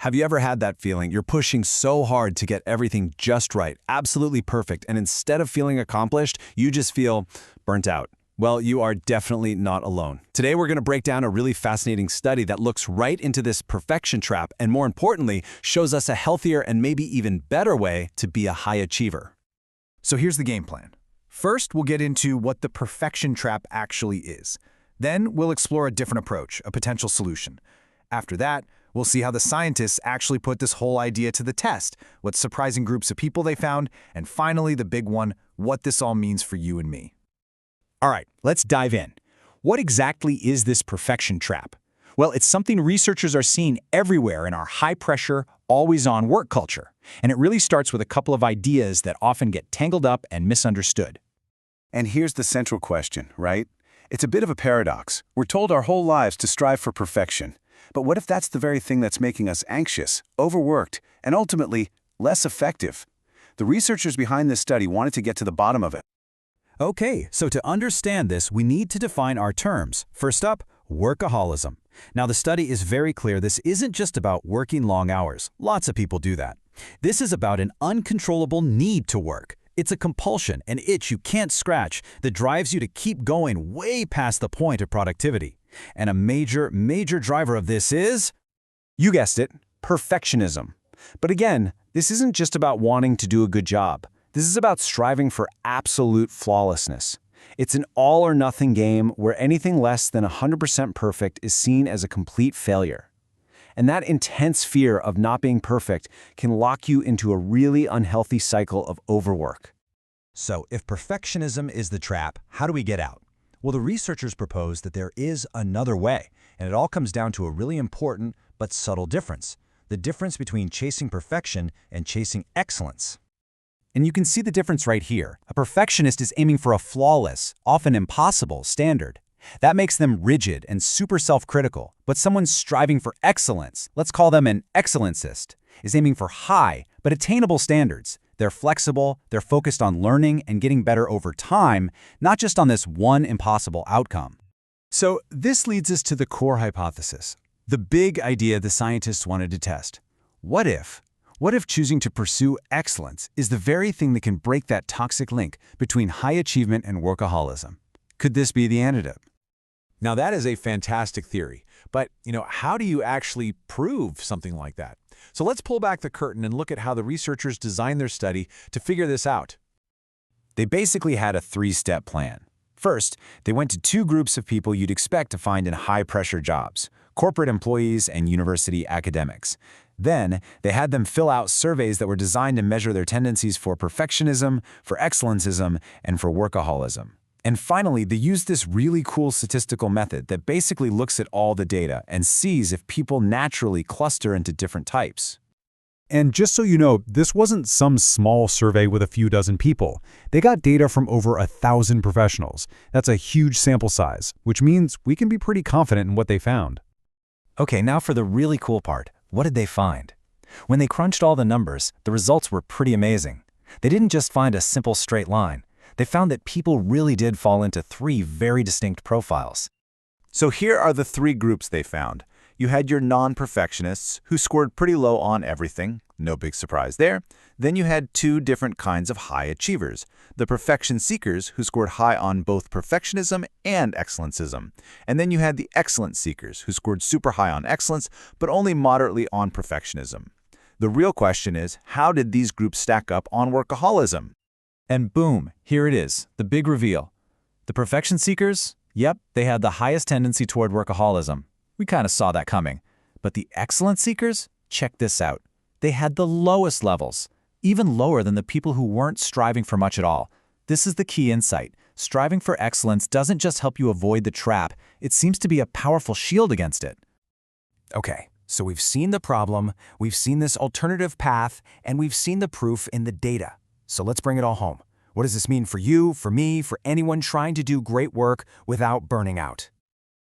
Have you ever had that feeling? You're pushing so hard to get everything just right, absolutely perfect, and instead of feeling accomplished, you just feel burnt out. Well, you are definitely not alone. Today, we're going to break down a really fascinating study that looks right into this perfection trap and, more importantly, shows us a healthier and maybe even better way to be a high achiever. So here's the game plan. First, we'll get into what the perfection trap actually is. Then, we'll explore a different approach, a potential solution. After that, we'll see how the scientists actually put this whole idea to the test, what surprising groups of people they found, and finally, the big one, what this all means for you and me. All right, let's dive in. What exactly is this perfection trap? Well, it's something researchers are seeing everywhere in our high-pressure, always-on work culture. And it really starts with a couple of ideas that often get tangled up and misunderstood. And here's the central question, right? It's a bit of a paradox. We're told our whole lives to strive for perfection. But what if that's the very thing that's making us anxious, overworked, and ultimately less effective? The researchers behind this study wanted to get to the bottom of it. Okay, so to understand this, we need to define our terms. First up, workaholism. Now, the study is very clear this isn't just about working long hours. Lots of people do that. This is about an uncontrollable need to work. It's a compulsion, an itch you can't scratch that drives you to keep going way past the point of productivity. And a major driver of this is, You guessed it, perfectionism. But again, this isn't just about wanting to do a good job. This is about striving for absolute flawlessness. It's an all-or-nothing game where anything less than 100% perfect is seen as a complete failure. And that intense fear of not being perfect can lock you into a really unhealthy cycle of overwork. So, if perfectionism is the trap, how do we get out? Well, the researchers propose that there is another way, and it all comes down to a really important but subtle difference: the difference between chasing perfection and chasing excellence. and you can see the difference right here. A perfectionist is aiming for a flawless, often impossible, standard. That makes them rigid and super self-critical. But someone striving for excellence, let's call them an excellencist, is aiming for high but attainable standards. They're flexible, they're focused on learning and getting better over time, not just on this one impossible outcome. So this leads us to the core hypothesis, the big idea the scientists wanted to test. What if choosing to pursue excellence is the very thing that can break that toxic link between high achievement and workaholism? Could this be the antidote? Now that is a fantastic theory, but how do you actually prove something like that? So let's pull back the curtain and look at how the researchers designed their study to figure this out. They basically had a three-step plan. First, they went to two groups of people you'd expect to find in high-pressure jobs: corporate employees and university academics. Then, they had them fill out surveys that were designed to measure their tendencies for perfectionism, for excellencism, and for workaholism. And finally, they used this really cool statistical method that basically looks at all the data and sees if people naturally cluster into different types. And just so you know, this wasn't some small survey with a few dozen people. They got data from over 1,000 professionals. That's a huge sample size, which means we can be pretty confident in what they found. Okay, now for the really cool part. What did they find? When they crunched all the numbers, the results were pretty amazing. They didn't just find a simple straight line. They found that people really did fall into three very distinct profiles. So here are the three groups they found. You had your non-perfectionists, who scored pretty low on everything. No big surprise there. Then you had two different kinds of high achievers: the perfection seekers, who scored high on both perfectionism and excellencism. And then you had the excellence seekers, who scored super high on excellence, but only moderately on perfectionism. The real question is, how did these groups stack up on workaholism? And boom, here it is, the big reveal. The perfection seekers? Yep, they had the highest tendency toward workaholism. We kind of saw that coming. But the excellence seekers? Check this out. They had the lowest levels, even lower than the people who weren't striving for much at all. This is the key insight. Striving for excellence doesn't just help you avoid the trap, it seems to be a powerful shield against it. Okay, so we've seen the problem, we've seen this alternative path, and we've seen the proof in the data. So let's bring it all home. What does this mean for you, for me, for anyone trying to do great work without burning out?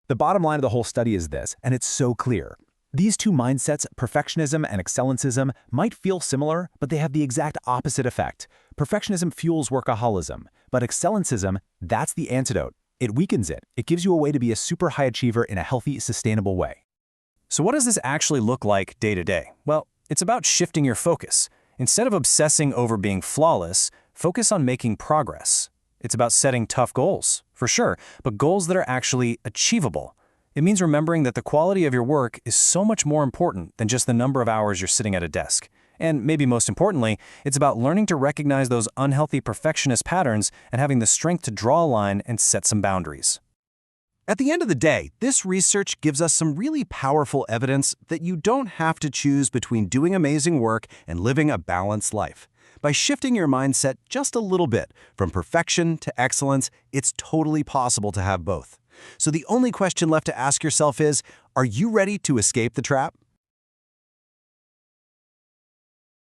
The bottom line of the whole study is this, and it's so clear. These two mindsets, perfectionism and excellencism, might feel similar, but they have the exact opposite effect. Perfectionism fuels workaholism, but excellencism, that's the antidote. It weakens it. It gives you a way to be a super high achiever in a healthy, sustainable way. So what does this actually look like day to day? Well, it's about shifting your focus. Instead of obsessing over being flawless, focus on making progress. It's about setting tough goals, for sure, but goals that are actually achievable. It means remembering that the quality of your work is so much more important than just the number of hours you're sitting at a desk. And maybe most importantly, it's about learning to recognize those unhealthy perfectionist patterns and having the strength to draw a line and set some boundaries. At the end of the day, this research gives us some really powerful evidence that you don't have to choose between doing amazing work and living a balanced life. By shifting your mindset just a little bit, from perfection to excellence, it's totally possible to have both. So the only question left to ask yourself is, are you ready to escape the trap?